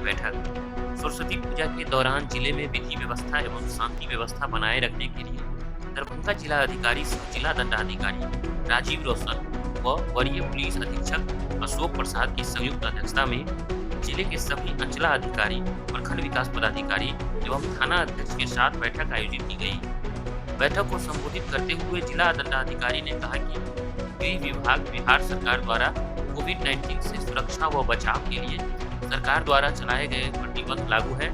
बैठक। सरस्वती पूजा के दौरान जिले में विधि व्यवस्था एवं शांति व्यवस्था बनाए रखने के लिए दरभंगा जिला अधिकारी सह जिला दंडाधिकारी राजीव रोशन व वरीय पुलिस अधीक्षक अशोक प्रसाद की संयुक्त अध्यक्षता में जिले के सभी अंचलाधिकारी, प्रखंड विकास पदाधिकारी एवं थाना अध्यक्ष के साथ बैठक आयोजित की गई। बैठक को संबोधित करते हुए जिला दंडाधिकारी ने कहा कि गृह विभाग बिहार सरकार द्वारा कोविड-19 से सुरक्षा व बचाव के लिए सरकार द्वारा चलाए गए प्रतिबंध लागू है।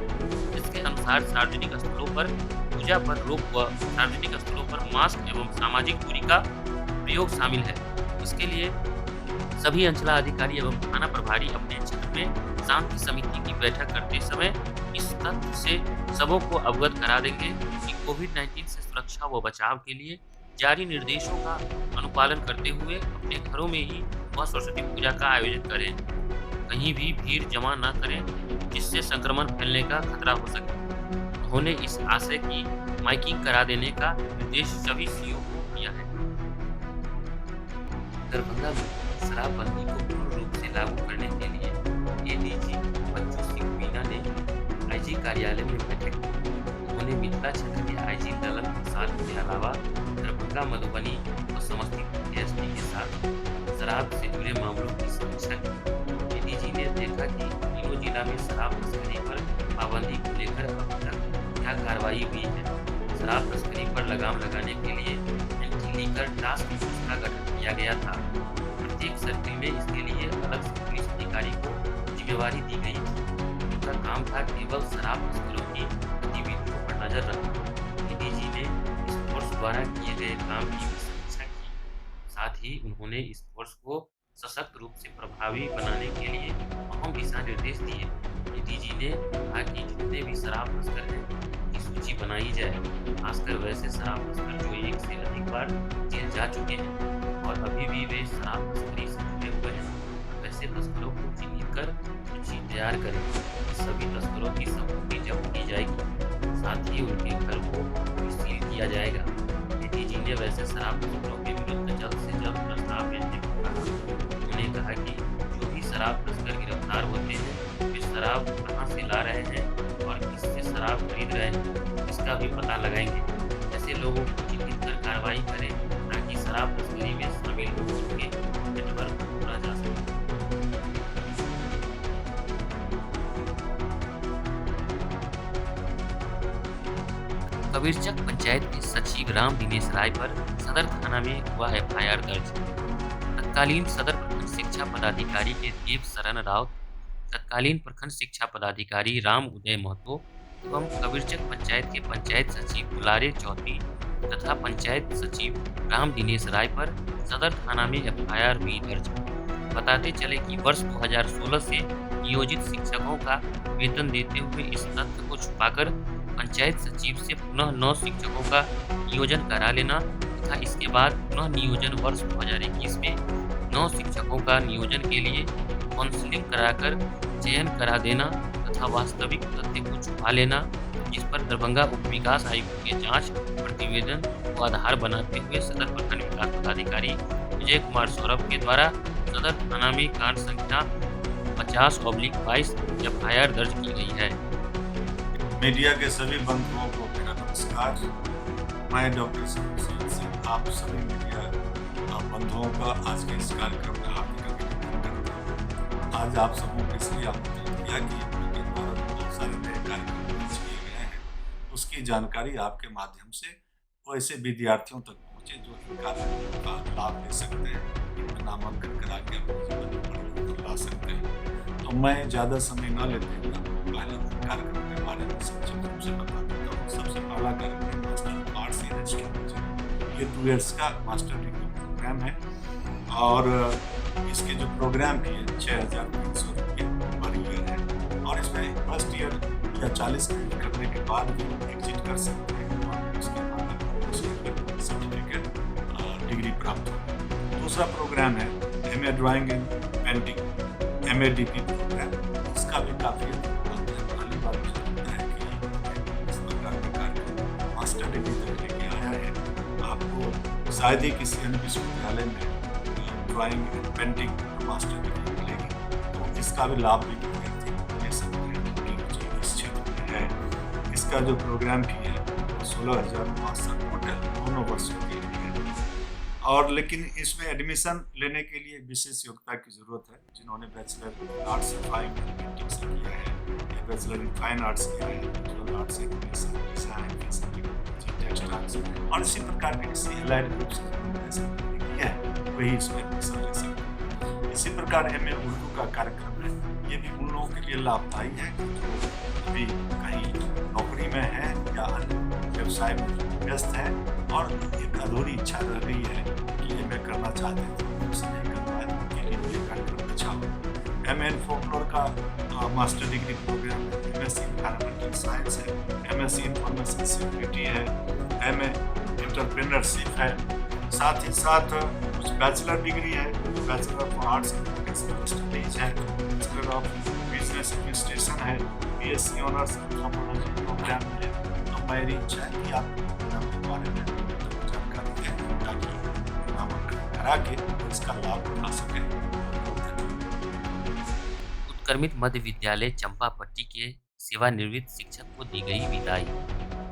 इसके अनुसार सार्वजनिक स्थलों पर पूजा पर रोक व सार्वजनिक स्थलों पर मास्क एवं सामाजिक दूरी का प्रयोग शामिल है। इसके लिए सभी अंचलाधिकारी एवं थाना प्रभारी अपने क्षेत्र में शांति समिति की बैठक करते समय इस तथ्य से सबों को अवगत करा देंगे कि कोविड-19 से सुरक्षा व बचाव के लिए जारी निर्देशों का अनुपालन करते हुए अपने घरों में ही वह सरस्वती पूजा का आयोजन करें। कहीं भी भीड़ जमा न करें जिससे संक्रमण फैलने का खतरा हो सके। उन्होंने इस आशय की माइकिंग करा देने का निर्देश सभी सीओ को दिया है। दरभंगा में शराबबंदी को पूर्ण रूप से लागू करने के लिए एडीजी बच्चू सिंह मीना ने आईजी कार्यालय में बैठक की। उन्होंने मिथिला क्षेत्र के आईजी ललन प्रसाद के अलावा दरभंगा, मधुबनी और समस्तीपुर के एसपी के साथ शराब से जुड़े मामलों की समीक्षा की। एडीजी ने देखा कि तीनों जिला में शराब तस्करी पर पाबंदी को लेकर अब तक क्या कार्रवाई हुई है। शराब तस्करी पर लगाम लगाने के लिए एंटी लीकर टास्क फोर्स का गठन किया गया था। प्रत्येक सर्किल में इसके लिए अलग से पुलिस अधिकारी को जिम्मेवारी दी गई थी। उनका काम था केवल शराब तस्करों की गतिविधियों पर नजर रखना। एडीजी ने इस फोर्स द्वारा किए गए काम की समीक्षा की। साथ ही उन्होंने इस फोर्स को सशक्त रूप से प्रभावी बनाने के लिए अहम दिशा निर्देश दिए। एडीजी ने कहा कि जितने भी शराब तस्कर हैं उनकी सूची बनाई जाए, खासकर वैसे शराब तस्कर जो एक से अधिक बार जेल जा चुके हैं और अभी भी वे शराब तस्करी से जुड़े हुए हैं। वैसे तस्करों को चिन्हित कर सूची तैयार करें। सभी तस्करों की संपत्ति जब्त की जाएगी, साथ ही उनके घर को सील किया जाएगा। एडीजी ने वैसे शराब तस्करों के विरुद्ध जल्द से जल्द प्रस्ताव भेजने को कहा। उन्होंने कहा कि जो भी शराब तस्कर गिरफ्तार होते हैं वे शराब कहाँ से ला रहे हैं और किससे शराब खरीद रहे हैं इसका भी पता लगाएंगे। ऐसे लोगों को चिन्हित कर कार्रवाई करें ताकि शराब तस्करी में शामिल लोगों के नेटवर्क को तोड़ा जा सके। कबीरचक पंचायत के सचिव राम दिनेश राय पर सदर थाना में हुआ एफआईआर दर्ज। तत्कालीन सदर प्रखंड शिक्षा पदाधिकारी के देव शरण राव, तत्कालीन प्रखंड शिक्षा पदाधिकारी राम उदय महतो एवं कबीरचक पंचायत के पंचायत सचिव दुलारे चौधरी तथा पंचायत सचिव राम दिनेश राय पर सदर थाना में एफआईआर हुई दर्ज। बताते चले कि वर्ष 2016 से नियोजित शिक्षकों का वेतन देते हुए इस तथ्य को छुपाकर पंचायत सचिव से पुनः 9 शिक्षकों का नियोजन करा लेना तथा इसके बाद पुनः नियोजन वर्ष 2021 में 9 शिक्षकों का नियोजन के लिए काउंसलिंग कराकर चयन करा देना तथा वास्तविक तथ्य को छुपा लेना, जिस पर दरभंगा उप विकास आयुक्त के जांच प्रतिवेदन को आधार बनाते हुए सदर प्रखंड विकास पदाधिकारी विजय कुमार सौरभ के द्वारा सदर थाना में कांड संख्या 50/22 एफआईआर दर्ज की गई है। मीडिया के सभी बंधुओं को मेरा नमस्कार। मैं डॉक्टर संतोष सिंह आप सभी मीडिया बंधुओं का आज के इस कार्यक्रम में हार्दिक अभिनंदन करता हूँ। आज आप सबों के इसलिए आमंत्रित किया कि उनके द्वारा बहुत सारे नए कार्यक्रम लॉन्च किए गए हैं, उसकी जानकारी आपके माध्यम से वैसे विद्यार्थियों तक पहुँचे जो इन कार्यक्रमों का लाभ ले सकते हैं, इनमें नामांकन करा के अपने जीवन में परिवर्तन ला सकते हैं। तो मैं ज़्यादा समय न लेते हुए आपको पहले कार्यक्रम के बारे में संक्षिप्त रूप से बता देता हूँ। सबसे पहला कार्यक्रम master of arts in astrology, ये 2 इयर्स का मास्टर डिग्री प्रोग्राम है और इसके जो प्रोग्राम की है 6,300 रुपये पर ईयर है और इसमें फर्स्ट ईयर या 40 क्रेडिट करने के बाद भी एग्जिट कर सकते हैं और उसके बाद सर्टिफिकेट डिग्री प्राप्त हो। दूसरा प्रोग्राम है MA drawing in painting, MA DP programme, इसका भी काफ़ी पहली बार मुझे लगता है कि इस प्रकार का कार्यक्रम मास्टर डिग्री तक लेके आया है। आपको शायद ही किसी अन्य विश्वविद्यालय में drawing and painting master degree मिलेगी, तो इसका भी लाभ भी विद्यार्थी ले सकते हैं। इसका जो प्रोग्राम फी है वो 16,500 टोटल दोनों वर्षों के लिए है। और लेकिन इसमें एडमिशन लेने के लिए विशेष योग्यता की ज़रूरत है। जिन्होंने bachelor arts in fine painting से किया है या बैचलर इन फाइन आर्ट्स किया है, visual arts, animation, design, fashion technology, textiles और इसी प्रकार के किसी एलाइड ग्रुप से किया है, वही इसमें एडमिशन ले सकते हैं। इसी प्रकार एमए उर्दू का कार्यक्रम है, ये भी उन लोगों के लिए लाभदायी है जो अभी कहीं नौकरी में है या अन्य व्यवसाय में व्यस्त है और एक अधूरी इच्छा रह रही है कि एमए करना चाहते हैं तो उसे नहीं कर पाए, उनके लिए ये कार्यक्रम अच्छा हो। एमए इन फोकलोर का मास्टर डिग्री प्रोग्राम है, एमएससी एनवायरमेंटल साइंस है, एमएससी इंफॉर्मेशन सिक्योरिटी है, एमए एंटरप्रेन्योरशिप है, साथ ही साथ कुछ बैचलर डिग्री है, bachelor of arts and professional studies है, बैचलर ऑफ बिजनेस एडमिनिस्ट्रेशन है, बीएससी ऑनर्स एंथ्रोपोलॉजी प्रोग्राम है। तो मेरी इच्छा है कि आप प्रोग्राम के बारे में जानकारी दें ताकि नामांकन करा के इसका लाभ उठा सकें। उत्क्रमित मध्य विद्यालय चंपापट्टी के सेवानिवृत्त शिक्षक को दी गई विदाई।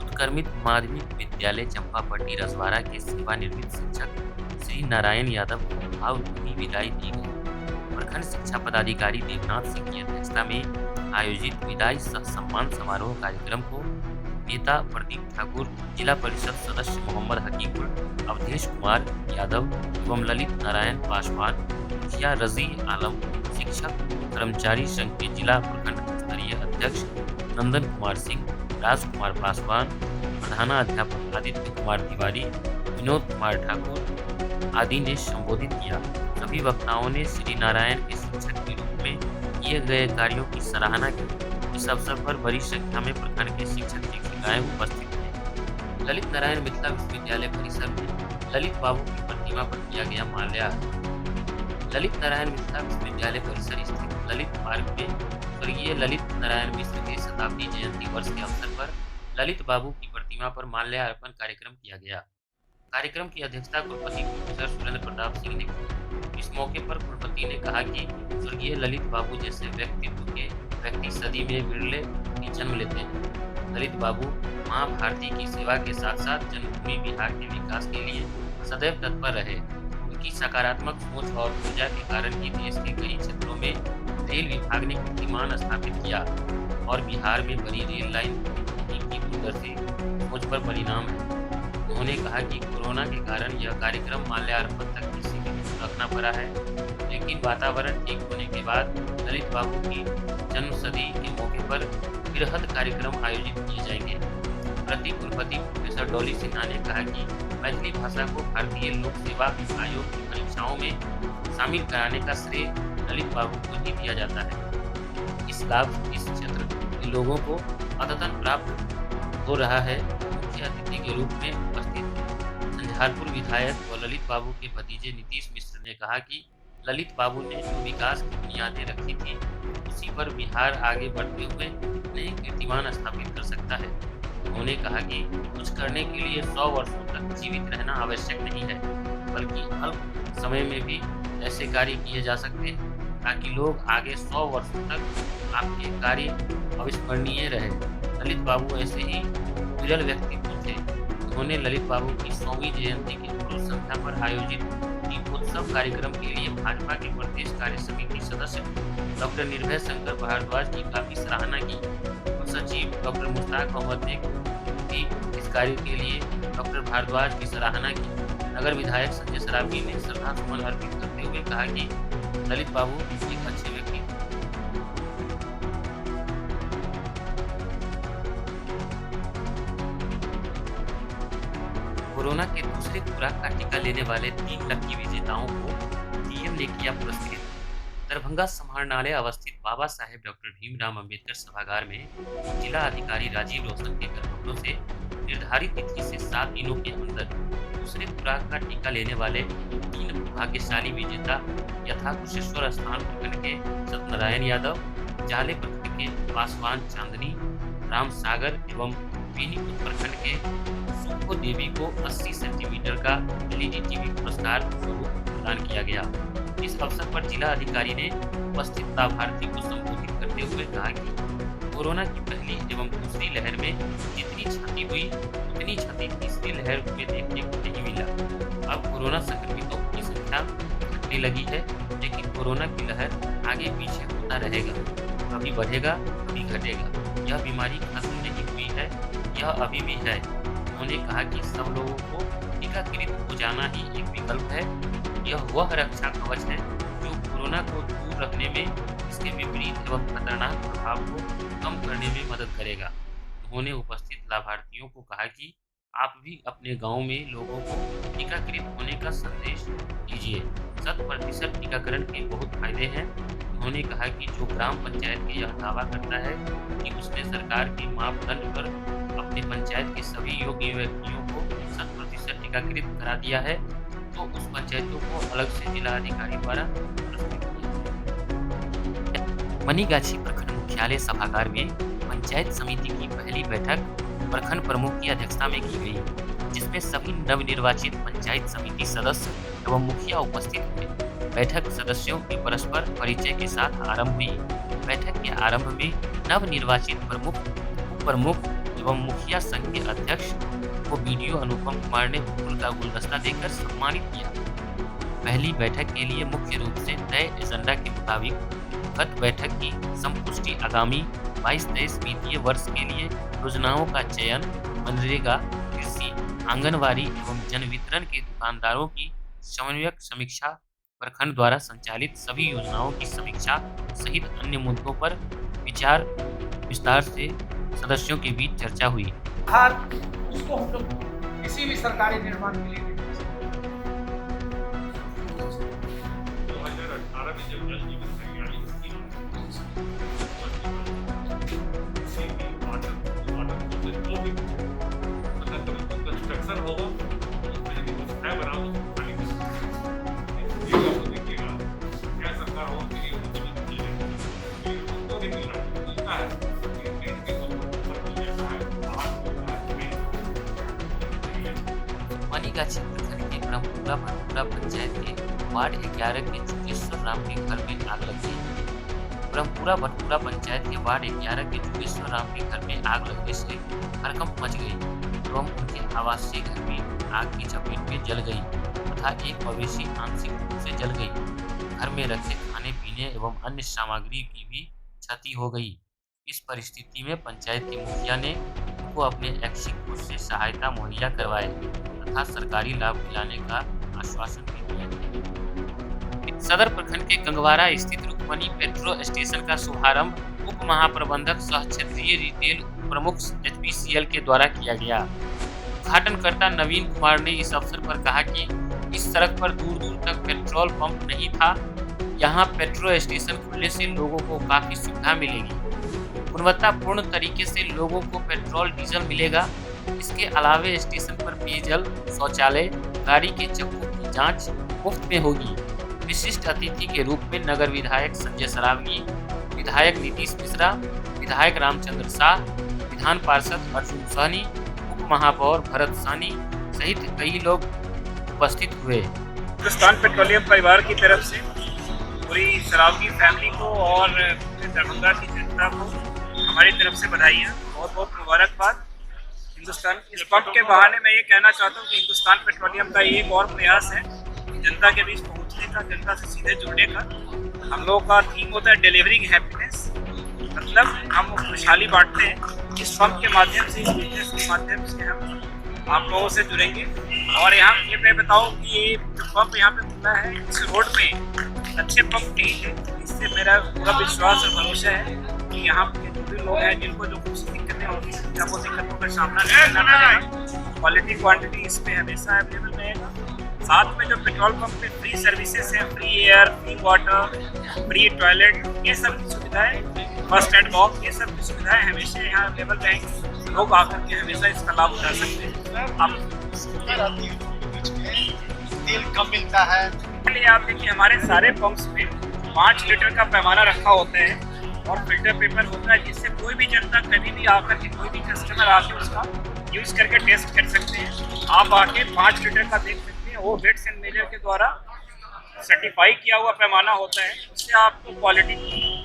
उत्क्रमित माध्यमिक विद्यालय चंपापट्टी रसवाड़ा के सेवानिवृत्त शिक्षक श्री नारायण यादव को भावभीनी विदाई दी गई। प्रखंड शिक्षा पदाधिकारी देवनाथ सिंह की अध्यक्षता में आयोजित विदाई सह सम्मान समारोह कार्यक्रम को नेता प्रदीप ठाकुर, जिला परिषद सदस्य मोहम्मद हकीकुल, अवधेश कुमार यादव एवं ललित नारायण पासवान, मुखिया रजी आलम, शिक्षक कर्मचारी संघ के जिला प्रखंड स्तरीय अध्यक्ष नंदन कुमार सिंह, राजकुमार पासवान, प्रधानाध्यापक आदित्य कुमार तिवारी, विनोद कुमार ठाकुर आदि ने संबोधित किया। सभी वक्ताओं ने श्री नारायण के शिक्षक के रूप में किए गए कार्यों की सराहना की। इस अवसर पर बड़ी संख्या में प्रखंड के शिक्षक शिक्षिकाएं उपस्थित थे। ललित नारायण मिथिला विश्वविद्यालय परिसर में ललित बाबू की प्रतिमा पर किया गया माल्यार्पण। ललित नारायण मिथिला विश्वविद्यालय परिसर स्थित ललित पार्क में स्वर्गीय ललित नारायण मिश्र के शताब्दी जयंती वर्ष के अवसर पर ललित बाबू की प्रतिमा पर माल्यार्पण कार्यक्रम किया गया। कार्यक्रम की अध्यक्षता कुलपति प्रोफेसर सुरेंद्र प्रताप सिंह ने की। इस मौके पर कुलपति ने कहा कि स्वर्गीय ललित बाबू जैसे व्यक्तित्व के व्यक्ति सदी में विरले ही जन्म लेते हैं। ललित बाबू मां भारती की सेवा के साथ साथ जन्मभूमि बिहार के विकास के लिए सदैव तत्पर रहे। उनकी सकारात्मक सोच और ऊर्जा के कारण ही देश के कई क्षेत्रों में रेल विभाग ने कीर्तिमान स्थापित किया और बिहार में बड़ी रेल लाइन की दूरदर्शी सोच पर परिणाम है। उन्होंने कहा कि कोरोना के कारण यह कार्यक्रम माल्यार्पण तक ही सीमित रखना पड़ा है, लेकिन वातावरण ठीक होने के बाद ललित बाबू की जन्म सदी के मौके पर बृहद कार्यक्रम आयोजित किए जाएंगे। प्रति कुलपति प्रोफेसर डॉली सिन्हा ने कहा कि मैथिली भाषा को भारतीय लोक सेवा आयोग की परीक्षाओं में शामिल कराने का श्रेय ललित बाबू को ही दिया जाता है। इस लाभ इस क्षेत्र के लोगों को अद्यतन प्राप्त हो रहा है। मुख्य अतिथि के रूप में उपस्थित झंझारपुर विधायक व ललित बाबू के भतीजे नीतीश मिश्र ने कहा कि ललित बाबू ने जो विकास की बुनियादें रखी थी उसी पर बिहार आगे बढ़ते हुए नए कीर्तिमान स्थापित कर सकता है। उन्होंने कहा कि कुछ करने के लिए 100 वर्षों तक जीवित रहना आवश्यक नहीं है, बल्कि अल्प समय में भी ऐसे कार्य किए जा सकते हैं ताकि लोग आगे 100 वर्षों तक आपके कार्य अविस्मरणीय रहे। ललित बाबू ऐसे ही विरल व्यक्तित्व थे। उन्होंने ललित बाबू की 100वीं जयंती की पूर्व संध्या पर आयोजित दीपोत्सव कार्यक्रम के लिए भाजपा के प्रदेश कार्य समिति सदस्य डॉक्टर निर्भय शंकर भारद्वाज की काफी सराहना की। सचिव डॉक्टर मुश्ताक अहमद ने भी इस कार्य के लिए डॉक्टर भारद्वाज की सराहना की। नगर विधायक संजय सरावगी ने श्रद्धा सुमन अर्पित करते हुए कहा कि ललित बाबू एक अच्छे व्यक्ति थे। कोरोना के दूसरे खुराक का टीका लेने वाले 3 लकी विजेताओं को डीएम ने किया पुरस्कृत। दरभंगा समाहरणालय अवस्थित बाबा साहेब डॉक्टर भीमराव अंबेडकर सभागार में जिला अधिकारी राजीव रोशन के कर्मठों से निर्धारित तिथि से 7 दिनों के अंदर दूसरे खुराक का टीका लेने वाले 3 भाग्यशाली विजेता यथा कुशेश्वर स्थान प्रखंड के सत्यनारायण यादव, जाले प्रखंड के पासवान चांदनी राम सागर एवं बेनीपुर प्रखंड के सुखो देवी को 80 सेंटीमीटर का एलईडी टीवी पुरस्कार स्वरूप प्रदान किया गया। इस अवसर पर जिला अधिकारी ने उपस्थित लाभार्थी को संबोधित करते हुए कहा कि कोरोना की पहली एवं दूसरी लहर में जितनी क्षति हुई उतनी क्षति तीसरी लहर में देखने को नहीं मिला। अब कोरोना संक्रमितों की संख्या घटने लगी है, लेकिन कोरोना की लहर आगे पीछे होता रहेगा, कभी बढ़ेगा कभी घटेगा। यह बीमारी खत्म नहीं हुई है, यह अभी भी है। उन्होंने कहा कि सब लोगों को टीकाकृत हो जाना ही एक विकल्प है। यह वह रक्षा कवच है जो कोरोना को दूर रखने में, इसके विपरीत एवं खतरनाक प्रभाव को कम करने में मदद करेगा। उन्होंने उपस्थित लाभार्थियों को कहा कि आप भी अपने गांव में लोगों को टीकाकृत होने का संदेश दीजिए। 100% टीकाकरण के बहुत फायदे हैं। उन्होंने कहा कि जो ग्राम पंचायत के यह दावा करता है कि उसने सरकार के मापदंड पर अपने पंचायत के सभी योग्य व्यक्तियों को 100% टीकाकृत करा दिया है, तो उस पंचायतों को अलग से जिला अधिकारी द्वारा पुरस्कृत किया। मनीगाछी प्रखंड मुख्यालय सभागार में पंचायत समिति की पहली बैठक प्रखंड प्रमुख की अध्यक्षता में की गई, जिसमें सभी नवनिर्वाचित पंचायत समिति सदस्य एवं मुखिया उपस्थित हुए। बैठक सदस्यों के परस्पर परिचय के साथ आरंभ हुई। बैठक के आरंभ में नवनिर्वाचित प्रमुख, उप प्रमुख एवं मुखिया संघ के अध्यक्ष को बीडीओ अनुपम कुमार ने फूल का गुलदस्ता देकर सम्मानित किया। पहली बैठक के लिए मुख्य रूप से तय एजेंडा के मुताबिक गत बैठक की संपुष्टि आगामी 22-23 वित्तीय वर्ष के लिए योजनाओं का चयन, मनरेगा, कृषि, आंगनवाड़ी एवं जन वितरण के दुकानदारों की समन्वयक समीक्षा, प्रखंड द्वारा संचालित सभी योजनाओं की समीक्षा सहित अन्य मुद्दों पर विचार विस्तार से सदस्यों के बीच चर्चा हुई। उसको हम लोग किसी भी सरकारी निर्माण के लिए 2018 में जब जल जीवन हरियाली स्कीम कंस्ट्रक्शन होगा, उसमें यदि व्यवस्थाएं बनाओ तो देखिएगा क्या सरकार हो मिलता है। मनीगाछी प्रखंड के ब्रह्मपुरा भटपुरा पंचायत के वार्ड 11 के जुगेश्वर राम के घर में आग लग गई। ब्रह्मपुरा भटपुरा पंचायत के वार्ड 11 के जुगेश्वर राम के घर में आग लगने से हड़कंप मच गई एवं उनके आवासीय घर में आग की चपेट में जल गई तथा एक मवेशी आंशिक रूप से जल गई। घर में रखे खाने पीने एवं अन्य सामग्री की भी क्षति हो गई। इस परिस्थिति में पंचायत के मुखिया ने उनको अपने ऐच्छिक कोष से सहायता मुहैया करवाए तथा सरकारी लाभ दिलाने का आश्वासन भी दिया। सदर प्रखंड के गंगवारा स्थित रुक्मणी पेट्रोल स्टेशन का शुभारंभ उप महाप्रबंधक सह क्षेत्रीय रिटेल प्रमुख HPCL के द्वारा किया गया। उद्घाटनकर्ता नवीन कुमार ने इस अवसर पर कहा कि इस सड़क पर दूर दूर तक पेट्रोल पंप नहीं था। यहाँ पेट्रोल स्टेशन खुलने से लोगों को काफी सुविधा मिलेगी, गुणवत्तापूर्ण तरीके से लोगों को पेट्रोल डीजल मिलेगा। इसके अलावे स्टेशन पर पेयजल, शौचालय, गाड़ी के चक्कों की जांच मुफ्त में होगी। विशिष्ट अतिथि के रूप में नगर विधायक संजय सरावगी, विधायक नीतीश मिश्रा, विधायक रामचंद्र शाह, विधान पार्षद अर्जुन सहनी, उप महापौर भरत सानी सहित कई लोग उपस्थित हुए। हिंदुस्तान पेट्रोलियम परिवार की तरफ से पूरी सरावगी फैमिली को और दरभंगा की जनता को हमारी तरफ से बधाइयाँ, बहुत बहुत मुबारकबाद। हिंदुस्तान इस पंप के बहाने मैं ये कहना चाहता हूँ कि हिंदुस्तान पेट्रोलियम का एक और प्रयास है जनता के बीच पहुँचने का, जनता से सीधे जुड़ने का। हम लोगों का थीम होता है डिलीवरिंग हैप्पीनेस, मतलब हम खुशहाली बांटते हैं। इस पंप के माध्यम से, इस बिजनेस के माध्यम से हम आप लोगों से जुड़ेंगे। और यहाँ ये मैं बताऊँ कि ये जो पंप यहाँ पे खुला है इस रोड में अच्छे पंप नहीं है। इससे मेरा पूरा विश्वास और भरोसा है कि यहाँ के जो भी लोग हैं जिनको जो कुछ दिक्कतें होती हैं वो दिक्कतों का सामना नहीं करना पड़ेगा। क्वालिटी क्वांटिटी इसमें हमेशा अवेलेबल रहेगा। साथ में जो पेट्रोल पंप में फ्री सर्विसेज हैं, free air, free water, free toilet, ये सब की सुविधाएं, फर्स्ट एड बॉक्स, ये सब की सुविधाएं हमेशा यहाँ अवेलेबल रहेंगी। लोग आकर के हमेशा इसका लाभ उठा सकते हैं। आप तेल कम मिलता है। इसलिए आप देखिए हमारे सारे पंप्स में 5 लीटर का पैमाना रखा होता है और फिल्टर पेपर होता है, जिससे कोई भी जनता कभी भी आकर के, कोई भी कस्टमर आके उसका यूज़ करके टेस्ट कर सकते हैं। आप आके 5 लीटर का देख सकते हैं। वो वेट्स एंड मेजर के द्वारा सर्टिफाई किया हुआ पैमाना होता है, उससे आपको क्वालिटी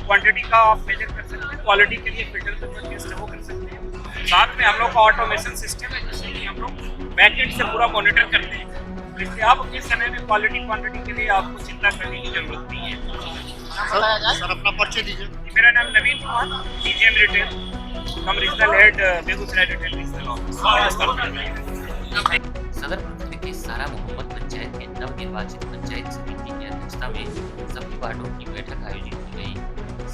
क्वांटिटी का आप मेजर कर सकते हैं। क्वालिटी के लिए फिल्टर का जो टेस्ट है वो कर सकते हैं। साथ में हम लोग का ऑटोमेशन सिस्टम है जिससे कि हम लोग बैकएंड से पूरा मॉनिटर करते हैं, तो इसलिए आप इस समय में क्वालिटी क्वांटिटी के लिए आपको चिंता करने की जरूरत नहीं है। सर अपना परिचय दीजिए। मेरा नाम नवीन कुमार, डीजीएम रिटेल, हम regional head Begusarai retail regional office. सदर प्रखंड के सारा मोहम्मद पंचायत के नवनिर्वाचित पंचायत समिति की अध्यक्षता में सभी वार्डों की बैठक आयोजित की गई।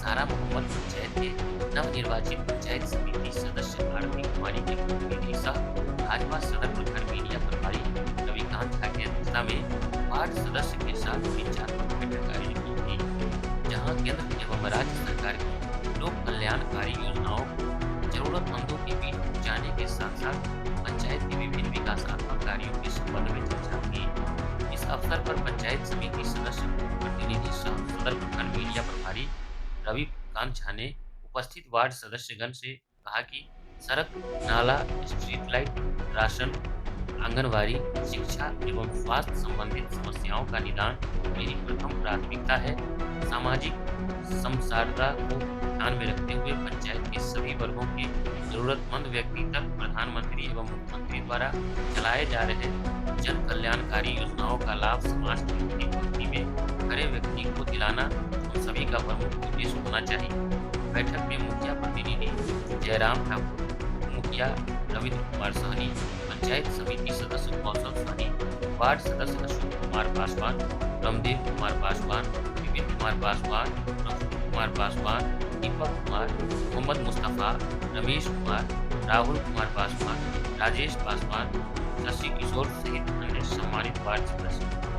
सारा मोहम्मद पंचायत के नवनिर्वाचित पंचायत समिति सदस्य आरती कुमारी के प्रतिनिधि सह भाजपा सदर प्रखंड मीडिया प्रभारी रविकांत झा की अध्यक्षता में वार्ड सदस्य के साथ विचारात्मक बैठक आयोजित की गई, जहाँ केंद्र एवं राज्य सरकार की लोक कल्याणकारी योजनाओं को जरूरतमंदों के बीच पहुँचाने के साथ साथ पंचायत के विभिन्न विकासात्मक कार्यों के संबंध में चर्चा की। इस अवसर पर पंचायत समिति सदस्य प्रतिनिधि सह सदर प्रखंड मीडिया प्रभारी रविकांत झा ने उपस्थित वार्ड सदस्यगण से कहा कि सड़क, नाला, स्ट्रीट लाइट, राशन, आंगनबाड़ी, शिक्षा एवं स्वास्थ्य संबंधित समस्याओं का निदान मेरी प्रथम प्राथमिकता है। सामाजिक समसारता को ध्यान में रखते हुए पंचायत के सभी वर्गों के जरूरतमंद व्यक्ति तक प्रधानमंत्री एवं मुख्यमंत्री द्वारा चलाए जा रहे जन कल्याणकारी योजनाओं का लाभ समाज की अंतिम पंक्ति में खड़े व्यक्ति को दिलाना हम सभी का प्रमुख उद्देश्य होना चाहिए। बैठक में मुखिया प्रतिनिधि जयराम ठाकुर, मुखिया रविंद्र कुमार सहनी, पंचायत समिति सदस्य कौशल सहनी, वार्ड सदस्य अशोक कुमार पासवान, रामदेव कुमार पासवान, विपिन कुमार पासवान, प्रफुल्ल कुमार पासवान, दीपक कुमार, मोहम्मद मुस्तफ़ा, रमेश कुमार, राहुल कुमार पासवान, राजेश पासवान, शशि किशोर सहित अन्य सम्मानित वार्ड सदस्य